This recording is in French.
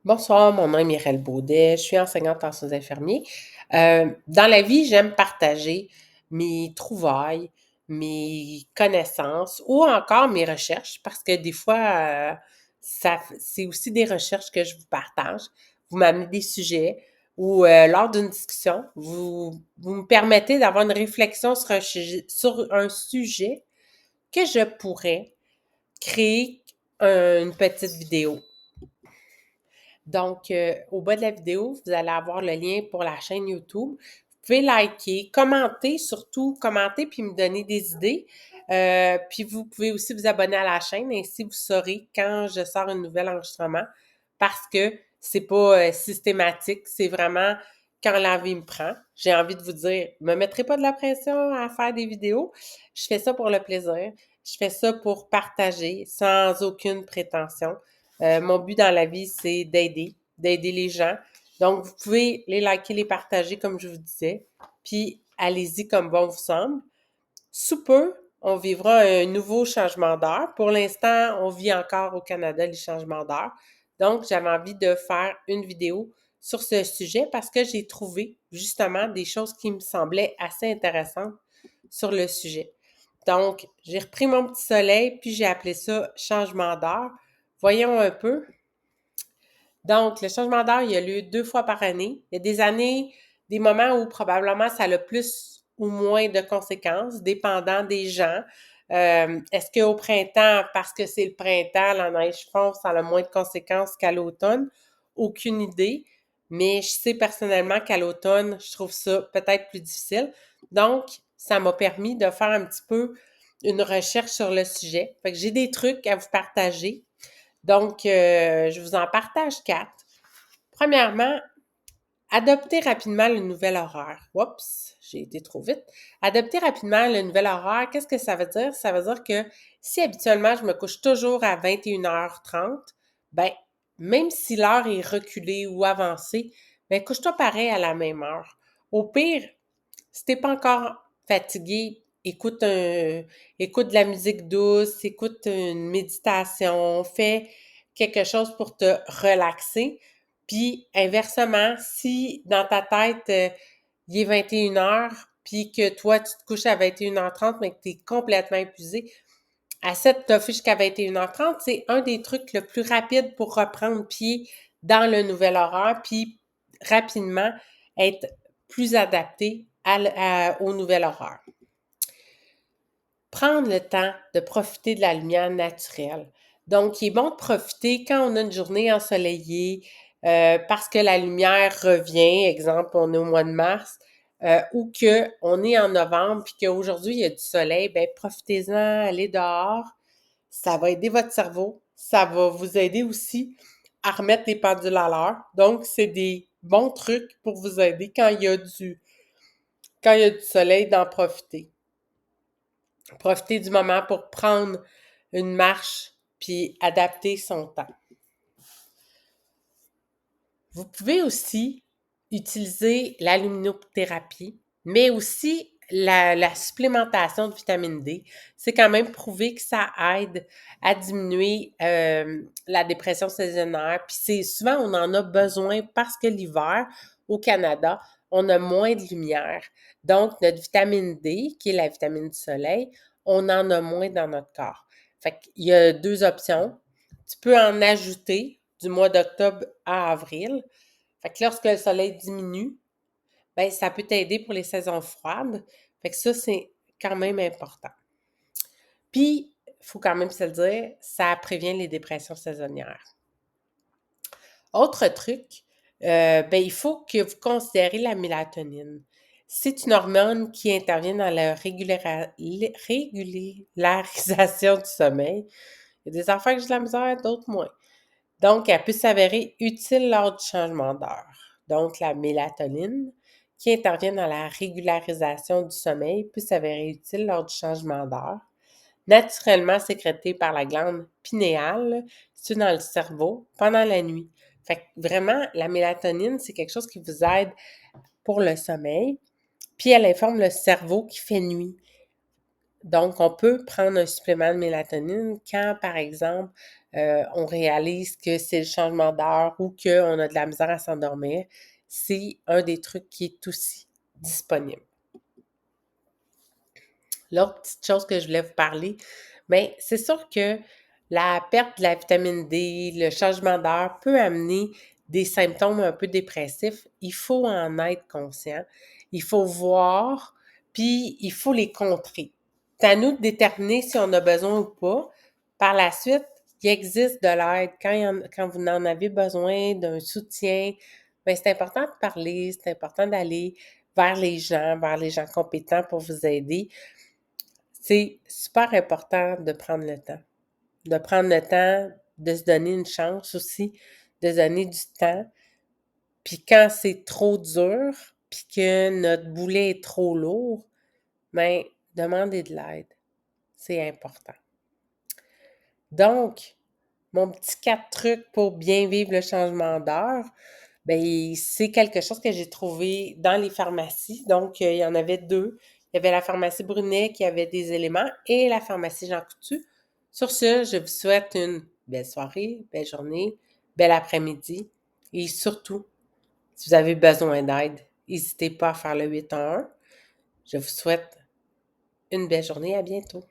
Bonsoir, mon nom est Mireille Baudet, je suis enseignante en soins infirmiers. Dans la vie, j'aime partager mes trouvailles, mes connaissances ou encore mes recherches parce que des fois, c'est aussi des recherches que je vous partage. Vous m'amenez des sujets ou lors d'une discussion, vous me permettez d'avoir une réflexion sur un sujet que je pourrais créer une petite vidéo. Donc, au bas de la vidéo, vous allez avoir le lien pour la chaîne YouTube. Vous pouvez liker, commenter, surtout commenter puis me donner des idées. Puis vous pouvez aussi vous abonner à la chaîne, ainsi vous saurez quand je sors un nouvel enregistrement parce que c'est pas systématique, c'est vraiment quand l'envie me prend. J'ai envie de vous dire, me mettrez pas de la pression à faire des vidéos. Je fais ça pour le plaisir. Je fais ça pour partager sans aucune prétention. Mon but dans la vie, c'est d'aider les gens. Donc, vous pouvez les liker, les partager, comme je vous disais, puis allez-y comme bon vous semble. Sous peu, on vivra un nouveau changement d'heure. Pour l'instant, on vit encore au Canada les changements d'heure. Donc, j'avais envie de faire une vidéo sur ce sujet parce que j'ai trouvé justement des choses qui me semblaient assez intéressantes sur le sujet. Donc, j'ai repris mon petit soleil, puis j'ai appelé ça changement d'heure. Voyons un peu. Donc, le changement d'heure, il a lieu 2 fois par année. Il y a des années, des moments où probablement ça a le plus ou moins de conséquences, dépendant des gens. Est-ce qu'au printemps, parce que c'est le printemps, la neige fond, ça a moins de conséquences qu'à l'automne? Aucune idée. Mais je sais personnellement qu'à l'automne, je trouve ça peut-être plus difficile. Donc, ça m'a permis de faire un petit peu une recherche sur le sujet. Fait que j'ai des trucs à vous partager. Donc, je vous en partage 4. Premièrement, adopter rapidement le nouvel horaire. Oups, j'ai été trop vite. Adopter rapidement le nouvel horaire, qu'est-ce que ça veut dire? Ça veut dire que si habituellement je me couche toujours à 21h30, ben, même si l'heure est reculée ou avancée, ben, couche-toi pareil à la même heure. Au pire, si t'es pas encore fatigué, écoute de la musique douce, écoute une méditation, fais quelque chose pour te relaxer. Puis inversement, si dans ta tête, il est 21h, puis que toi, tu te couches à 21h30, mais que tu es complètement épuisé, essaie de t'offrir jusqu'à 21h30. C'est un des trucs le plus rapide pour reprendre pied dans le nouvel horaire, puis rapidement être plus adapté au nouvel horaire. Prendre le temps de profiter de la lumière naturelle. Donc, il est bon de profiter quand on a une journée ensoleillée, parce que la lumière revient. Exemple, on est au mois de mars, ou qu'on est en novembre, puis qu'aujourd'hui, il y a du soleil, bien, profitez-en, allez dehors. Ça va aider votre cerveau. Ça va vous aider aussi à remettre les pendules à l'heure. Donc, c'est des bons trucs pour vous aider quand il y a du soleil, d'en profiter. Profiter du moment pour prendre une marche puis adapter son temps. Vous pouvez aussi utiliser la luminothérapie, mais aussi la supplémentation de vitamine D. C'est quand même prouvé que ça aide à diminuer la dépression saisonnière. Puis c'est souvent, on en a besoin parce que l'hiver, au Canada, on a moins de lumière. Donc, notre vitamine D, qui est la vitamine du soleil, on en a moins dans notre corps. Fait qu'il y a 2 options. Tu peux en ajouter du mois d'octobre à avril. Fait que lorsque le soleil diminue, ben ça peut t'aider pour les saisons froides. Fait que ça, c'est quand même important. Puis, il faut quand même se le dire, ça prévient les dépressions saisonnières. Autre truc, ben, il faut que vous considérez la mélatonine. C'est une hormone qui intervient dans la régularisation du sommeil. Il y a des enfants que j'ai de la misère, d'autres moins. Donc, elle peut s'avérer utile lors du changement d'heure. Donc, la mélatonine, qui intervient dans la régularisation du sommeil, peut s'avérer utile lors du changement d'heure. Naturellement sécrétée par la glande pinéale, située dans le cerveau, pendant la nuit. Fait que vraiment, la mélatonine, c'est quelque chose qui vous aide pour le sommeil. Puis, elle informe le cerveau qui fait nuit. Donc, on peut prendre un supplément de mélatonine quand, par exemple, on réalise que c'est le changement d'heure ou qu'on a de la misère à s'endormir, c'est un des trucs qui est aussi disponible. L'autre petite chose que je voulais vous parler, bien, c'est sûr que la perte de la vitamine D, le changement d'heure peut amener des symptômes un peu dépressifs. Il faut en être conscient. Il faut voir, puis il faut les contrer. C'est à nous de déterminer si on a besoin ou pas. Par la suite, il existe de l'aide. Quand vous en avez besoin d'un soutien, bien, c'est important de parler, c'est important d'aller vers les gens compétents pour vous aider. C'est super important de prendre le temps. De prendre le temps de se donner une chance aussi, de se donner du temps. Puis quand c'est trop dur, puis que notre boulet est trop lourd, bien, demandez de l'aide. C'est important. Donc, mon petit 4 trucs pour bien vivre le changement d'heure, bien, c'est quelque chose que j'ai trouvé dans les pharmacies. Donc, il y en avait 2. Il y avait la pharmacie Brunet qui avait des éléments et la pharmacie Jean Coutu. Sur ce, je vous souhaite une belle soirée, belle journée, bel après-midi et surtout, si vous avez besoin d'aide, n'hésitez pas à faire le 811. Je vous souhaite une belle journée. À bientôt.